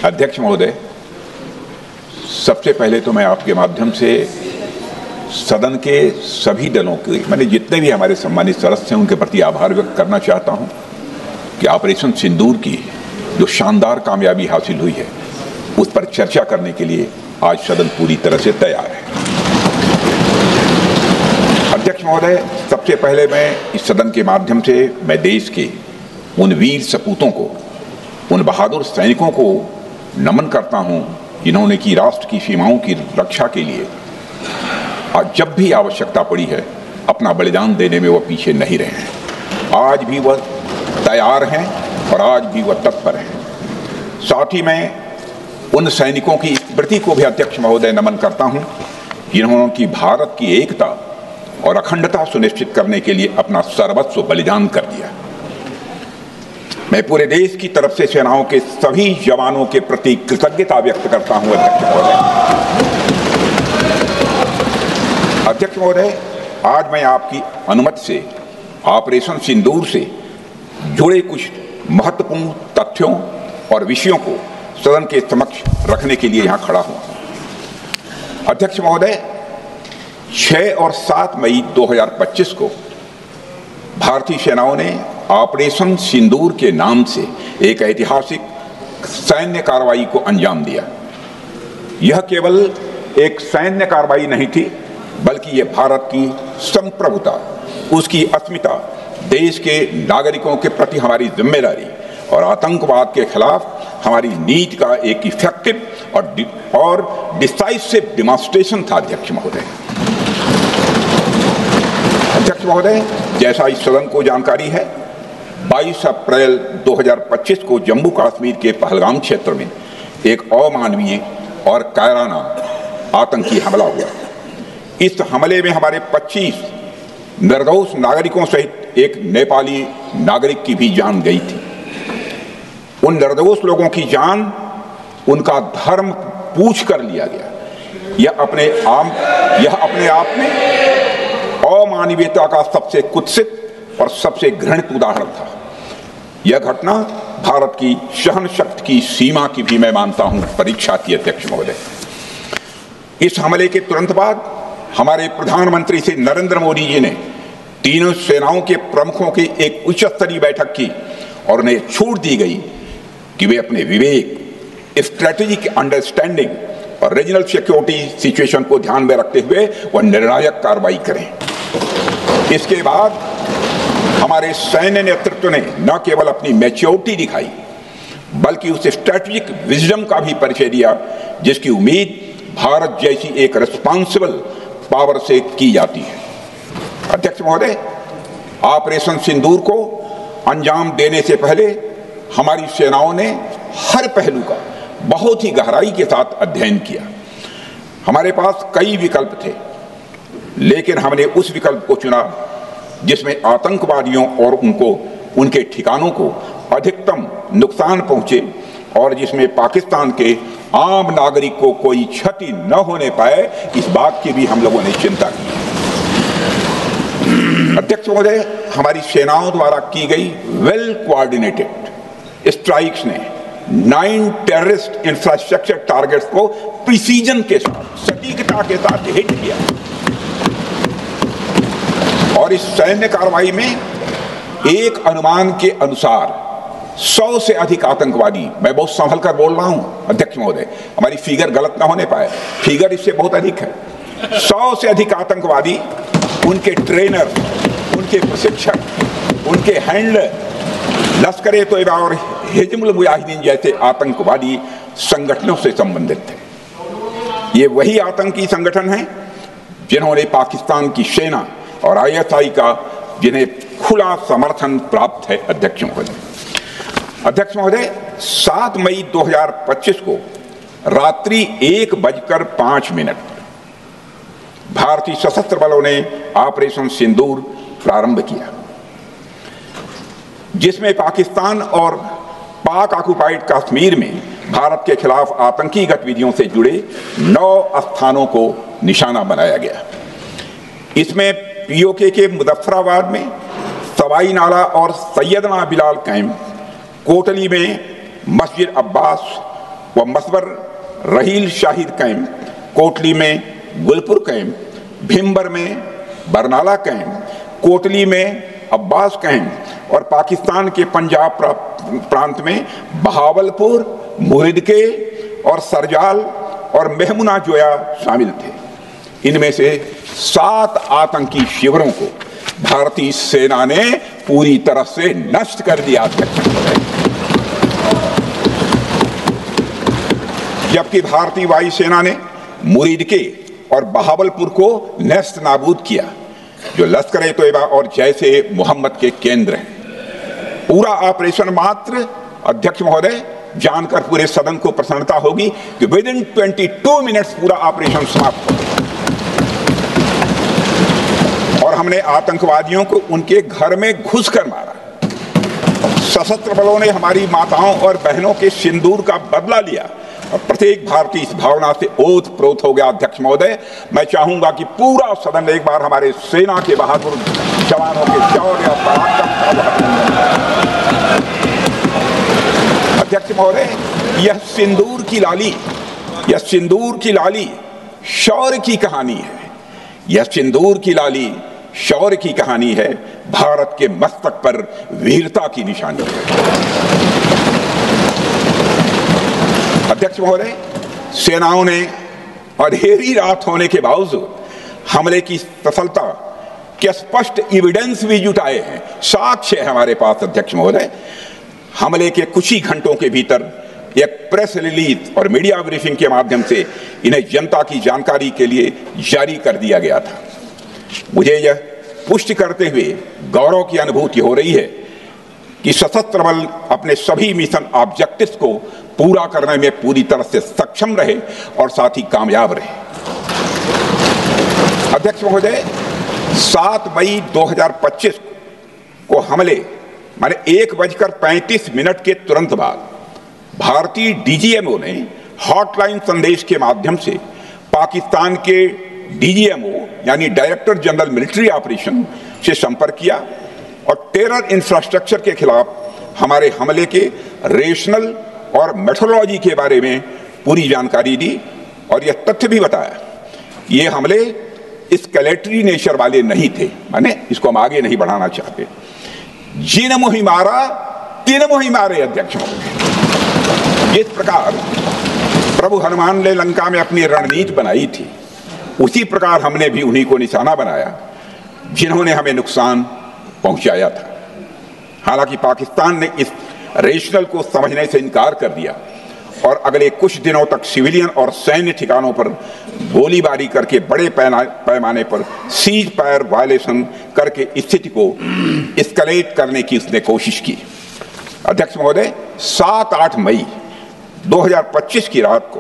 अध्यक्ष महोदय, सबसे पहले तो मैं आपके माध्यम से सदन के सभी दलों के, मैंने जितने भी हमारे सम्मानित सदस्य हैं उनके प्रति आभार व्यक्त करना चाहता हूं कि ऑपरेशन सिंदूर की जो शानदार कामयाबी हासिल हुई है उस पर चर्चा करने के लिए आज सदन पूरी तरह से तैयार है। अध्यक्ष महोदय, सबसे पहले मैं इस सदन के माध्यम से मैं देश के उन वीर सपूतों को, उन बहादुर सैनिकों को नमन करता हूं जिन्होंने की राष्ट्र की सीमाओं की रक्षा के लिए आज जब भी आवश्यकता पड़ी है अपना बलिदान देने में वह पीछे नहीं रहे हैं। आज भी वह तैयार हैं और आज भी वह तत्पर हैं। साथ ही मैं उन सैनिकों की स्मृति को भी अध्यक्ष महोदय नमन करता हूं जिन्होंने की भारत की एकता और अखंडता सुनिश्चित करने के लिए अपना सर्वस्व बलिदान कर दिया। मैं पूरे देश की तरफ से सेनाओं के सभी जवानों के प्रति कृतज्ञता व्यक्त करता हूं। अध्यक्ष महोदय, आज मैं आपकी अनुमति से ऑपरेशन सिंदूर से जुड़े कुछ महत्वपूर्ण तथ्यों और विषयों को सदन के समक्ष रखने के लिए यहां खड़ा हूं। अध्यक्ष महोदय, 6 और 7 मई 2025 को भारतीय सेनाओं ने ऑपरेशन सिंदूर के नाम से एक ऐतिहासिक सैन्य कार्रवाई को अंजाम दिया। यह केवल एक सैन्य कार्रवाई नहीं थी, बल्कि यह भारत की संप्रभुता, उसकी अस्मिता, देश के नागरिकों के प्रति हमारी जिम्मेदारी और आतंकवाद के खिलाफ हमारी नीति का एक इफेक्टिव और डिसाइसिव डिमॉन्स्ट्रेशन था। अध्यक्ष महोदय, जैसा इस सदन को जानकारी है, 22 अप्रैल 2025 को जम्मू कश्मीर के पहलगाम क्षेत्र में एक अमानवीय और कायराना आतंकी हमला हुआ। इस हमले में हमारे 25 निर्दोष नागरिकों सहित एक नेपाली नागरिक की भी जान गई थी। उन निर्दोष लोगों की जान उनका धर्म पूछ कर लिया गया। यह अपने आप में अमानवीयता का सबसे कुत्सित और सबसे घृणित उदाहरण था। यह घटना भारत की सहन शक्ति की सीमा की भी मैं मानता हूं परीक्षा थी। अध्यक्ष महोदय, इस हमले के तुरंत बाद हमारे प्रधानमंत्री श्री नरेंद्र मोदी जी ने तीनों सेनाओं के प्रमुखों की एक उच्च स्तरीय बैठक की और उन्हें छूट दी गई कि वे अपने विवेक, स्ट्रेटेजिक अंडरस्टैंडिंग और रीजनल सिक्योरिटी सिचुएशन को ध्यान में रखते हुए वह निर्णायक कार्रवाई करें। इसके बाद हमारे सैन्य नेतृत्व ने न केवल अपनी मैच्योरिटी दिखाई, बल्कि उस स्ट्रेटेजिक विजडम का भी परिचय दिया जिसकी उम्मीद भारत जैसी एक रिस्पॉन्सिबल पावर से की जाती है। अध्यक्ष महोदय, ऑपरेशन सिंदूर को अंजाम देने से पहले हमारी सेनाओं ने हर पहलू का बहुत ही गहराई के साथ अध्ययन किया। हमारे पास कई विकल्प थे, लेकिन हमने उस विकल्प को चुना जिसमें आतंकवादियों और उनके ठिकानों को अधिकतम नुकसान पहुंचे और जिसमें पाकिस्तान के आम नागरिक को कोई क्षति न होने पाए, इस बात की भी हम लोगों ने चिंता की। अध्यक्ष महोदय, हमारी सेनाओं द्वारा की गई वेल कोऑर्डिनेटेड स्ट्राइक्स ने 9 टेररिस्ट इंफ्रास्ट्रक्चर टारगेट्स को प्रिसीजन के साथ, सटीकता के साथ हिट किया और इस सैन्य कार्रवाई में एक अनुमान के अनुसार 100 से अधिक आतंकवादी, मैं बहुत संभल कर बोल रहा हूं अध्यक्ष महोदय, हमारी फिगर गलत ना होने पाए, फिगर इससे बहुत अधिक है। 100 से अधिक आतंकवादी, उनके ट्रेनर, उनके प्रशिक्षक, उनके हैंडलर लश्कर-ए तोयबा और हिजबुल मुजाहिदीन जैसे आतंकवादी संगठनों से संबंधित थे। ये वही आतंकी संगठन हैं जिन्होंने पाकिस्तान की सेना और ISI का जिन्हें खुला समर्थन प्राप्त है। अध्यक्ष महोदय, 7 मई 2025 को रात्रि 1:05 भारतीय सशस्त्र बलों ने ऑपरेशन सिंदूर प्रारंभ किया, जिसमें पाकिस्तान और पाक ऑक्युपाइड कश्मीर में भारत के खिलाफ आतंकी गतिविधियों से जुड़े 9 स्थानों को निशाना बनाया गया। इसमें POK के मुजफ्फराबाद में हवाई नाला और सैयदना बिलाल कैंप, कोटली में मस्जिद अब्बास व मसबर रहील शाहिद कैंप, कोटली में गुलपुर कैंप, भिम्बर में बरनाला कैंप, कोटली में अब्बास कैंप और पाकिस्तान के पंजाब प्रांत में बहावलपुर, मुहिदके और सरजाल और मेहमुना जोया शामिल थे। इनमें से 7 आतंकी शिविरों को भारतीय सेना ने पूरी तरह से नष्ट कर दिया, जबकि भारतीय वायुसेना ने मुरीदके और बहावलपुर को नेस्त नाबूद किया, जो लश्कर-ए-तोयबा और जैश-ए मोहम्मद के केंद्र हैं। पूरा ऑपरेशन मात्र, अध्यक्ष महोदय, जानकर पूरे सदन को प्रसन्नता होगी कि विदिन 22 मिनट्स पूरा ऑपरेशन समाप्त हो गया और हमने आतंकवादियों को उनके घर में घुसकर मारा। सशस्त्र बलों ने हमारी माताओं और बहनों के सिंदूर का बदला लिया और प्रत्येक भारतीय इस भावना से ओत-प्रोत हो गया। अध्यक्ष महोदय, मैं चाहूंगा कि पूरा सदन एक बार हमारे सेना के बहादुर जवानों के शौर्य और पराक्रम का। अध्यक्ष महोदय, यह सिंदूर की लाली शौर्य की कहानी है। यह सिंदूर की लाली शौर्य की कहानी है, भारत के मस्तक पर वीरता की निशानी है। अध्यक्ष महोदय, सेनाओं ने अंधेरी रात होने के बावजूद हमले की सफलता के स्पष्ट एविडेंस भी जुटाए हैं, साक्ष्य है हमारे पास। अध्यक्ष महोदय, हमले के कुछ ही घंटों के भीतर एक प्रेस रिलीज और मीडिया ब्रीफिंग के माध्यम से इन्हें जनता की जानकारी के लिए जारी कर दिया गया था। मुझे यह पुष्टि करते हुए गौरव की अनुभूति हो रही है कि सशस्त्र बल अपने सभी मिशन ऑब्जेक्टिव्स को पूरा करने में पूरी तरह से सक्षम रहे और साथ ही कामयाब रहे। अध्यक्ष महोदय, 7 मई 2025 को हमले माने 1:35 के तुरंत बाद भारतीय डीजीएमओ ने हॉटलाइन संदेश के माध्यम से पाकिस्तान के डीजीएमओ यानी डायरेक्टर जनरल मिलिट्री ऑपरेशन से संपर्क किया और टेरर इंफ्रास्ट्रक्चर के खिलाफ हमारे हमले के रेशनल और मेथोडोलॉजी के बारे में पूरी जानकारी दी और यह तथ्य भी बताया ये हमले एस्केलेटरी नेचर वाले नहीं थे, माने इसको हम आगे नहीं बढ़ाना चाहते। जिन मुहि मारा तीन मुहि मारे। अध्यक्ष महोदय, जिस प्रकार प्रभु हनुमान ने लंका में अपनी रणनीति बनाई थी, उसी प्रकार हमने भी उन्हीं को निशाना बनाया जिन्होंने हमें नुकसान पहुंचाया था। हालांकि पाकिस्तान ने इस रेशनल को समझने से इनकार कर दिया और अगले कुछ दिनों तक सिविलियन और सैन्य ठिकानों पर गोलीबारी करके बड़े पैमाने पर सीज फायर वायलेशन करके स्थिति को एस्केलेट करने की उसने कोशिश की। अध्यक्ष महोदय, 7-8 मई 2025 की रात को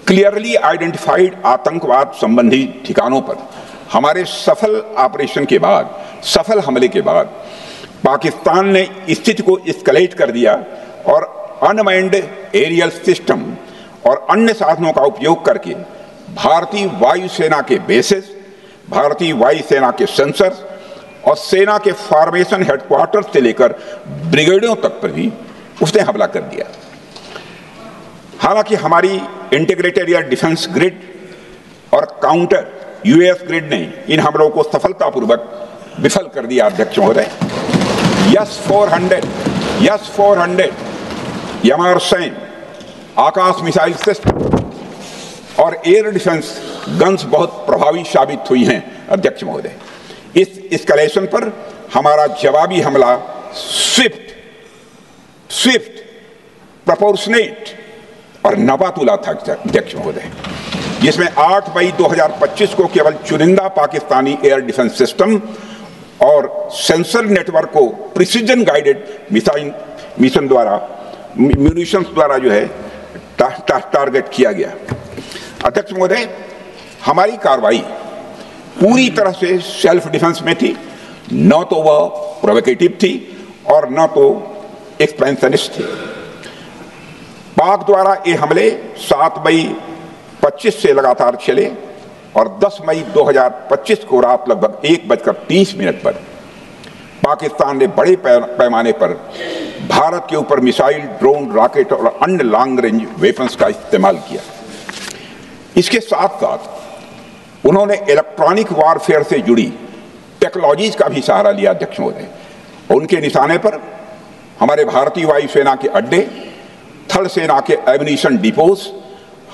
क्लियरली आइडेंटिफाइड आतंकवाद संबंधी ठिकानों पर हमारे सफल ऑपरेशन के बाद, सफल हमले के बाद पाकिस्तान ने स्थिति को एस्केलेट कर दिया और अनमैन्ड एरियल सिस्टम और अन्य साधनों का उपयोग करके भारतीय वायुसेना के बेसेस, भारतीय वायुसेना के सेंसर्स और सेना के फॉर्मेशन हेडक्वार्टर से लेकर ब्रिगेडों तक पर भी उसने हमला कर दिया। हालांकि हमारी इंटीग्रेटेड एयर डिफेंस ग्रिड और काउंटर यूएस ग्रिड ने इन हमलों को सफलतापूर्वक विफल कर दिया। अध्यक्ष महोदय, यस-400 यमारसैन आकाश मिसाइल सिस्टम और एयर डिफेंस गन्स बहुत प्रभावी साबित हुई हैं। अध्यक्ष महोदय, इस एस्केलेशन पर हमारा जवाबी हमला स्विफ्ट, प्रोपोर्शनेट और नवातुला था। अध्यक्ष महोदय, जिसमें 8 मई 2025 को केवल चुनिंदा पाकिस्तानी एयर डिफेंस सिस्टम और सेंसर नेटवर्क को प्रिसीजन गाइडेड मिशन द्वारा म्यूनिशंस द्वारा जो है टारगेट किया गया। अध्यक्ष महोदय, हमारी कार्रवाई पूरी तरह से सेल्फ डिफेंस में थी, न तो वह प्रोवोकेटिव थी और न तो एक्सपेंशनिस्ट थी। पाक द्वारा ये हमले 7 मई 25 से लगातार चले और 10 मई 2025 को रात लगभग 1:30 पर पाकिस्तान ने बड़े पैमाने पर भारत के ऊपर मिसाइल, ड्रोन, रॉकेट और अन्य लॉन्ग रेंज वेपन्स का इस्तेमाल किया। इसके साथ साथ उन्होंने इलेक्ट्रॉनिक वॉरफेयर से जुड़ी टेक्नोलॉजीज का भी सहारा लिया। अध्यक्ष महोदय, उनके निशाने पर हमारे भारतीय वायुसेना के अड्डे, थल सेना के एम्यूनिशन डिपोज,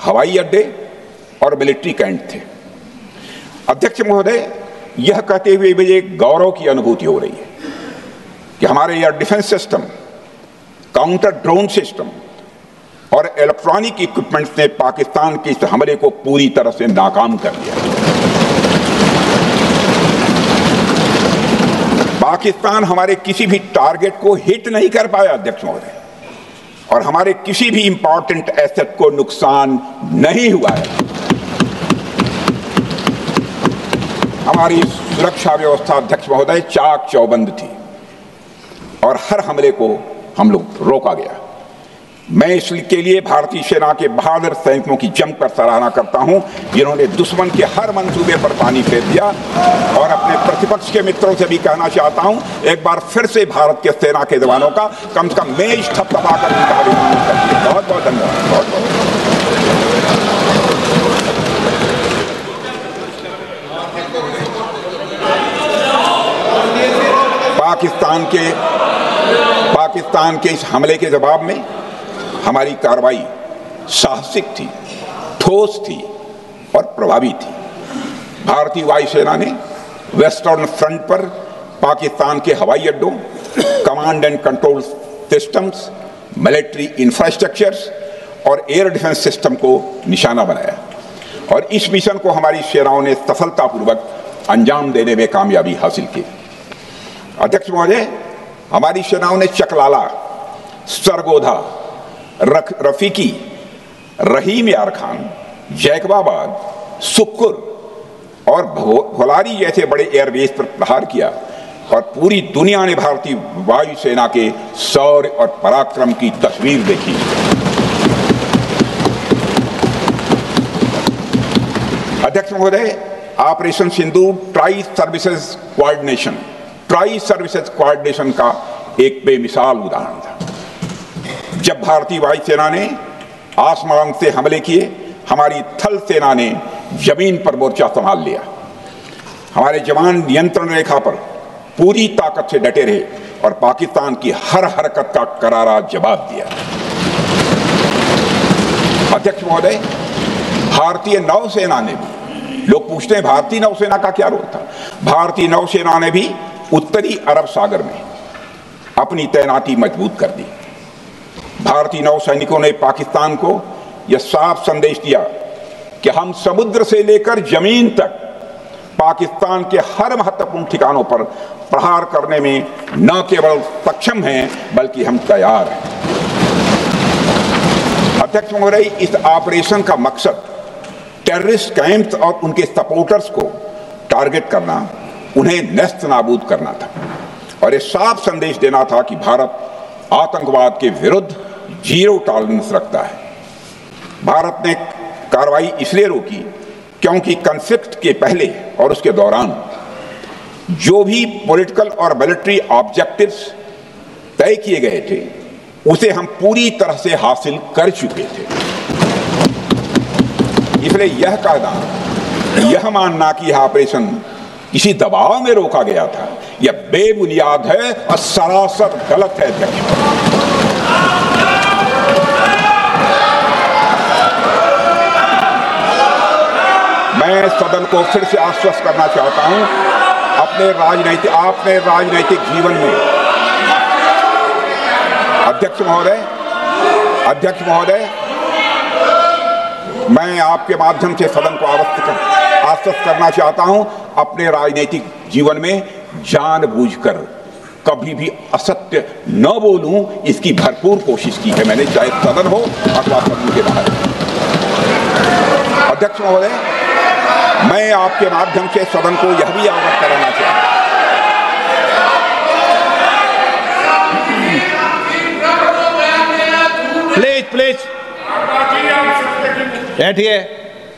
हवाई अड्डे और मिलिट्री कैंट थे। अध्यक्ष महोदय, यह कहते हुए मुझे गौरव की अनुभूति हो रही है कि हमारे air defence system, counter drone system और इलेक्ट्रॉनिक इक्विपमेंट्स ने पाकिस्तान के इस हमले को पूरी तरह से नाकाम कर दिया। पाकिस्तान हमारे किसी भी टारगेट को हिट नहीं कर पाया अध्यक्ष महोदय, और हमारे किसी भी इंपॉर्टेंट एसेट को नुकसान नहीं हुआ है। हमारी सुरक्षा व्यवस्था अध्यक्ष महोदय चाक चौबंद थी और हर हमले को हम लोग रोका गया। मैं इसके लिए भारतीय सेना के बहादुर सैनिकों की जमकर सराहना करता हूं, जिन्होंने दुश्मन के हर मंसूबे पर पानी फेर दिया। और अपने प्रतिपक्ष के मित्रों से भी कहना चाहता हूं, एक बार फिर से भारत के सेना के जवानों का कम से कम मेज थपथपाकर उनका अभिनंदन करते। बहुत बहुत धन्यवाद। बहुत बहुत पाकिस्तान के इस हमले के जवाब में हमारी कार्रवाई साहसिक थी, ठोस थी और प्रभावी थी। भारतीय वायुसेना ने वेस्टर्न फ्रंट पर पाकिस्तान के हवाई अड्डों, command and control systems, military infrastructures और एयर डिफेंस सिस्टम को निशाना बनाया और इस मिशन को हमारी सेनाओं ने सफलतापूर्वक अंजाम देने में कामयाबी हासिल की। अध्यक्ष महोदय, हमारी सेनाओं ने चकलाला, सरगोधा, रफीकी, रहीम यार खान, जैकबाबाद, सुक्कुर और भोलारी जैसे बड़े एयरबेस पर प्रहार किया और पूरी दुनिया ने भारतीय वायुसेना के शौर्य और पराक्रम की तस्वीर देखी। अध्यक्ष महोदय, ऑपरेशन सिंदूर ट्राई सर्विसेज कोऑर्डिनेशन का एक बेमिसाल उदाहरण था। जब भारतीय वायुसेना ने आसमान से हमले किए, हमारी थल सेना ने जमीन पर मोर्चा संभाल लिया। हमारे जवान नियंत्रण रेखा पर पूरी ताकत से डटे रहे और पाकिस्तान की हर हरकत का करारा जवाब दिया। अध्यक्ष महोदय, भारतीय नौसेना ने भी, लोग पूछते हैं भारतीय नौसेना का क्या रोल था, भारतीय नौसेना ने भी उत्तरी अरब सागर में अपनी तैनाती मजबूत कर दी। भारतीय नौसैनिकों ने पाकिस्तान को यह साफ संदेश दिया कि हम समुद्र से लेकर जमीन तक पाकिस्तान के हर महत्वपूर्ण ठिकानों पर प्रहार करने में न केवल सक्षम हैं बल्कि हम तैयार हैं। अध्यक्ष महोदय, इस ऑपरेशन का मकसद टेररिस्ट कैंप्स और उनके सपोर्टर्स को टारगेट करना, उन्हें नेस्त नाबूद करना था और यह साफ संदेश देना था कि भारत आतंकवाद के विरुद्ध जीरो टॉलरेंस रखता है। भारत ने कार्रवाई इसलिए रोकी क्योंकि कॉन्फ्लिक्ट के पहले और उसके दौरान जो भी पॉलिटिकल और मिलिट्री ऑब्जेक्टिव्स तय किए गए थे उसे हम पूरी तरह से हासिल कर चुके थे। इसलिए यह कहना, यह मानना कि यह ऑपरेशन किसी दबाव में रोका गया था, यह बेबुनियाद है और सरासर गलत है। मैं सदन को फिर से आश्वस्त करना चाहता हूं, आपने राजनैतिक जीवन में अध्यक्ष महोदय, मैं आपके माध्यम से सदन को आश्वस्त करना चाहता हूं, अपने राजनीतिक जीवन में जानबूझकर कभी भी असत्य न बोलूं, इसकी भरपूर कोशिश की है मैंने, चाहे सदन हो अथवा सदन के बाहर। अध्यक्ष महोदय, मैं आपके माध्यम से सदन को यह भी अवगत कराना चाहता हूं, प्लीज बैठिए।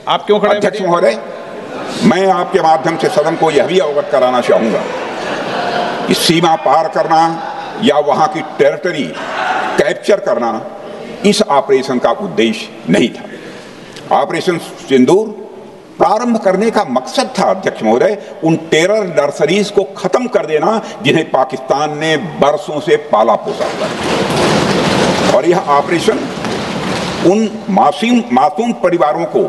आप क्यों खड़े? अध्यक्ष महोदय, मैं आपके माध्यम से सदन को यह भी अवगत कराना चाहूंगा कि सीमा पार करना या वहां की टेरिटरी कैप्चर करना इस ऑपरेशन का उद्देश्य नहीं था। ऑपरेशन सिंदूर प्रारंभ करने का मकसद था अध्यक्ष महोदय उन टेरर नर्सरीज को खत्म कर देना जिन्हें पाकिस्तान ने बरसों से पाला पोसा था। और यह ऑपरेशन उन मासूम परिवारों को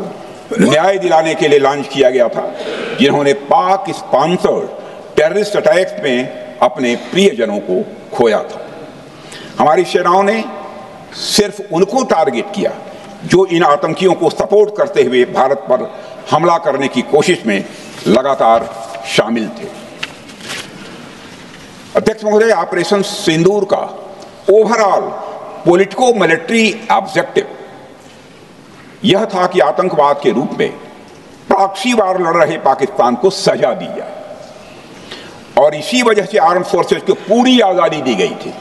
न्याय दिलाने के लिए लॉन्च किया गया था जिन्होंने पाक स्पॉन्सर्ड टेररिस्ट अटैक्स में अपने प्रियजनों को खोया था। हमारी सेनाओं ने सिर्फ उनको टारगेट किया जो इन आतंकियों को सपोर्ट करते हुए भारत पर हमला करने की कोशिश में लगातार शामिल थे। अध्यक्ष महोदय, ऑपरेशन सिंदूर का ओवरऑल पॉलिटिको मिलिट्री ऑब्जेक्टिव यह था कि आतंकवाद के रूप में प्रॉक्सी वार लड़ रहे पाकिस्तान को सजा दी जाए और इसी वजह से आर्म्ड फोर्सेस को पूरी आजादी दी गई थी।